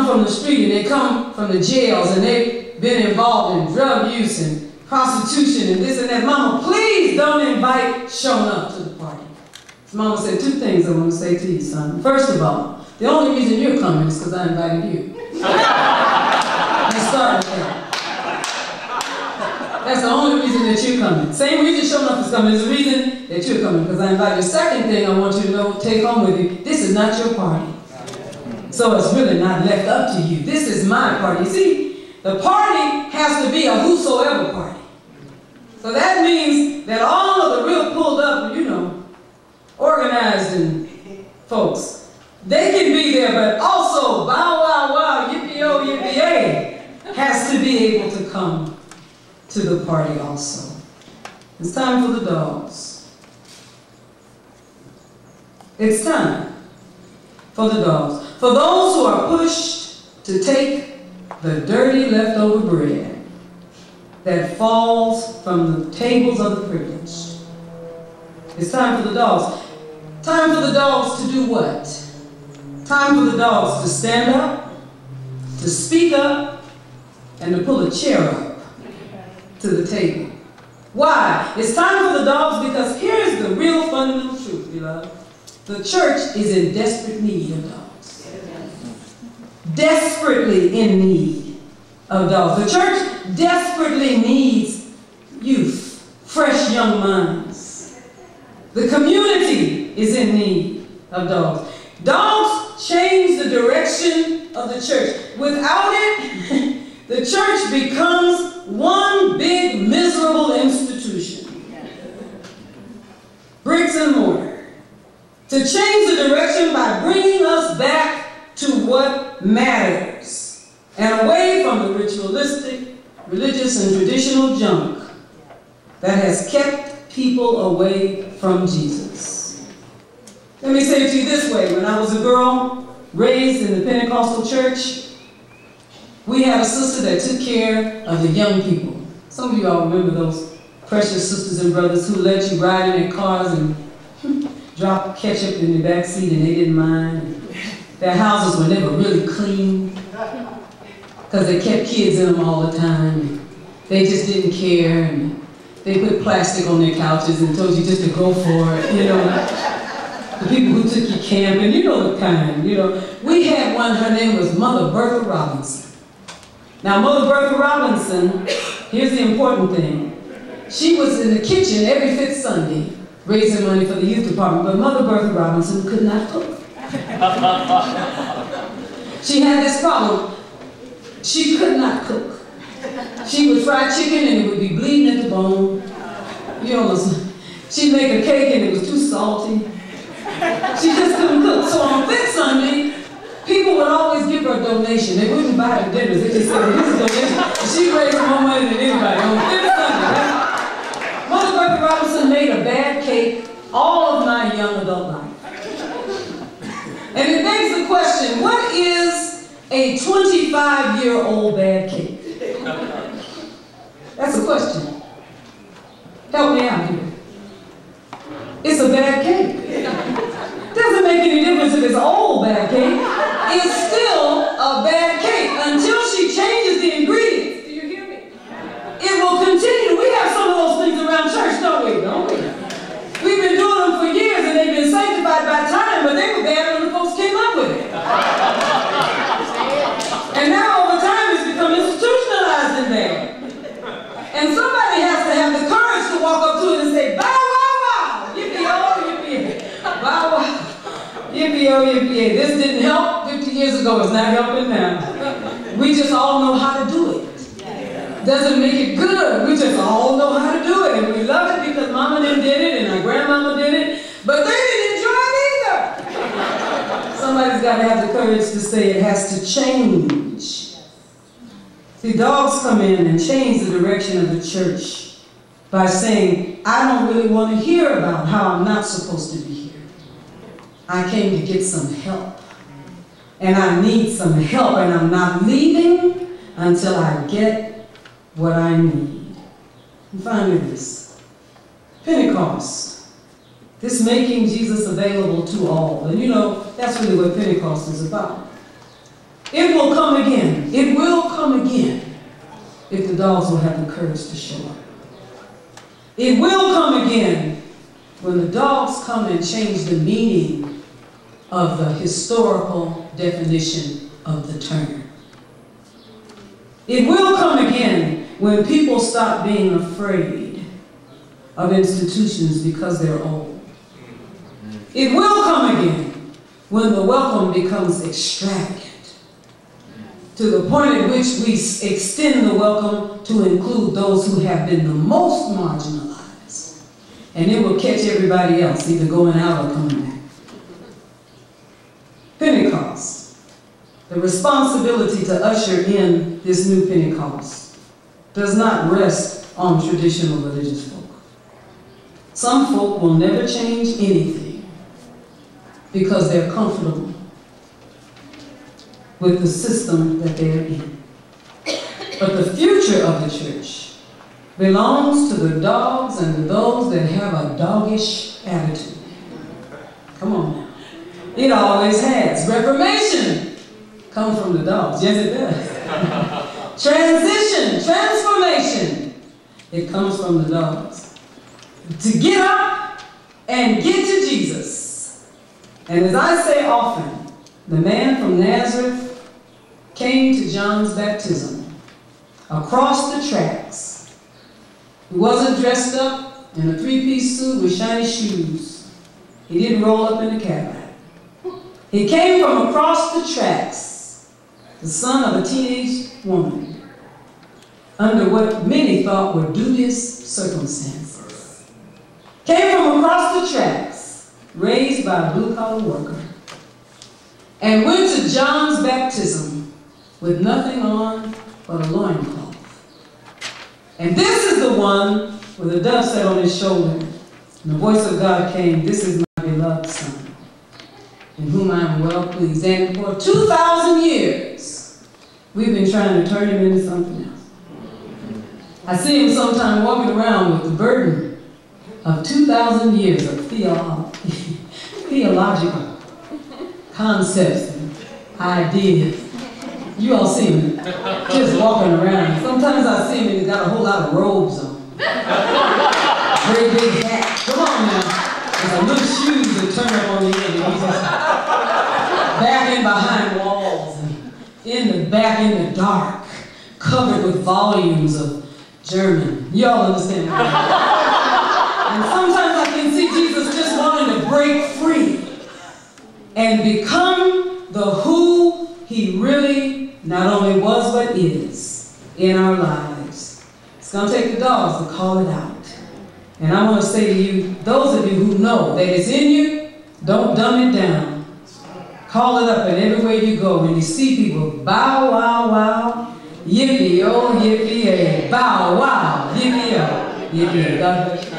from the street and they come from the jails and they've been involved in drug use and prostitution and this and that. Mama, please don't invite showing up to the party. So Mama said 2 things I want to say to you, son. First of all, the only reason you're coming is because I invited you. Let's start with that. That's the only reason that you're coming. Same reason showing up is coming is the reason that you're coming, because I invited you. Second thing I want you to know, take home with you, this is not your party. So it's really not left up to you. This is my party. You see, the party has to be a whosoever party. So that means that all of the real pulled up, organized and folks, they can be there, but also bow wow wow, yippee-oh, yippee-yay, has to be able to come to the party also. It's time for the dogs. It's time for the dogs. For those who are pushed to take the dirty leftover bread that falls from the tables of the privileged. It's time for the dogs. Time for the dogs to do what? Time for the dogs to stand up, to speak up, and to pull a chair up to the table. Why? It's time for the dogs because here's the real fundamental truth, beloved. The church is in desperate need of dogs. Desperately in need of dogs. The church desperately needs youth, fresh young minds. The community is in need of dogs. Dogs change the direction of the church. Without it, the church becomes one big miserable institution. Bricks and mortar. To change the direction by bringing us back to what matters and away from the ritualistic, religious, and traditional junk that has kept people away from Jesus. Let me say it to you this way. When I was a girl raised in the Pentecostal church, we had a sister that took care of the young people. Some of you all remember those precious sisters and brothers who let you ride in their cars and drop ketchup in the back seat and they didn't mind. Their houses were never really clean because they kept kids in them all the time. They just didn't care, and they put plastic on their couches and told you just to go for it, The people who took you camping, the kind, We had one, her name was Mother Bertha Robinson. Now, Mother Bertha Robinson, here's the important thing. She was in the kitchen every 5th Sunday raising money for the youth department, but Mother Bertha Robinson could not cook. She had this problem. She could not cook. She would fry chicken and it would be bleeding at the bone. She'd make a cake and it was too salty. She just couldn't cook. So on 5th Sunday, people would always give her a donation. They wouldn't buy her dinners. They just said, here's a donation. She raised more money than anybody on 5th Sunday. Right? Mother Bertha Robinson made a bad cake all of my young adult life. And it begs the question, what is a 25-year-old bad cake? That's a question. Help me out here. It's a bad cake. Doesn't make any difference if it's an old bad cake. It's still a bad cake until she changes the ingredients. Do you hear me? It will continue. We have some of those things around church, don't we? We've been doing them for years and they've been sanctified by time, but they were bad when the folks came up with it. And now over time it's become institutionalized in there. And somebody has to have the courage to walk up to it and say, bow wow wow, yippee-oh, yippee-yay. Bow wow, yippee-oh, yippee-yay. This didn't help 50 years ago, it's not helping now. We just all know how to do it. Doesn't make it good. We just all know how to do it. And we love it because Mama did it and our grandmama did it. But they didn't enjoy it either. Somebody's got to have the courage to say it has to change. See, dogs come in and change the direction of the church by saying, I don't really want to hear about how I'm not supposed to be here. I came to get some help. And I need some help. And I'm not leaving until I get what I need. And finally this, Pentecost, this making Jesus available to all. And that's really what Pentecost is about. It will come again. It will come again if the dogs will have the courage to show up. It will come again when the dogs come and change the meaning of the historical definition of the term. It will come again when people stop being afraid of institutions because they're old. It will come again when the welcome becomes extravagant, to the point at which we extend the welcome to include those who have been the most marginalized. And it will catch everybody else, either going out or coming back. Pentecost. The responsibility to usher in this new Pentecost does not rest on traditional religious folk. Some folk will never change anything because they're comfortable with the system that they're in. But the future of the church belongs to the dogs and to those that have a doggish attitude. Come on now. It always has. Reformation comes from the dogs. Yes, it does. Transition, transformation, it comes from the dogs. To get up and get to Jesus. And as I say often, the man from Nazareth came to John's baptism across the tracks. He wasn't dressed up in a three-piece suit with shiny shoes. He didn't roll up in a Cadillac. He came from across the tracks, the son of a teenage woman, under what many thought were dubious circumstances. Came from across the tracks, raised by a blue-collar worker, and went to John's baptism with nothing on but a loincloth. And this is the one with a dove sat on his shoulder, and the voice of God came, "This is my beloved Son, in whom I am well pleased." And for 2,000 years, we've been trying to turn him into something else. I see him sometimes walking around with the burden of 2,000 years of theological concepts and ideas. You all see him just walking around. Sometimes I see him and he's got a whole lot of robes on. Very big hat. Come on now. There's a little shoes that turn up on the end. And he's just back and behind walls and in the back in the dark, covered with volumes of German. Y'all understand what I'm saying? And sometimes I can see Jesus just wanting to break free and become the who he really not only was but is in our lives. It's going to take the dogs to call it out. And I want to say to you, those of you who know that it's in you, don't dumb it down. Call it up, and everywhere you go, when you see people, bow, wow, wow, yippee, oh, yippee, bow, wow, yippee, oh, yippee. God bless you.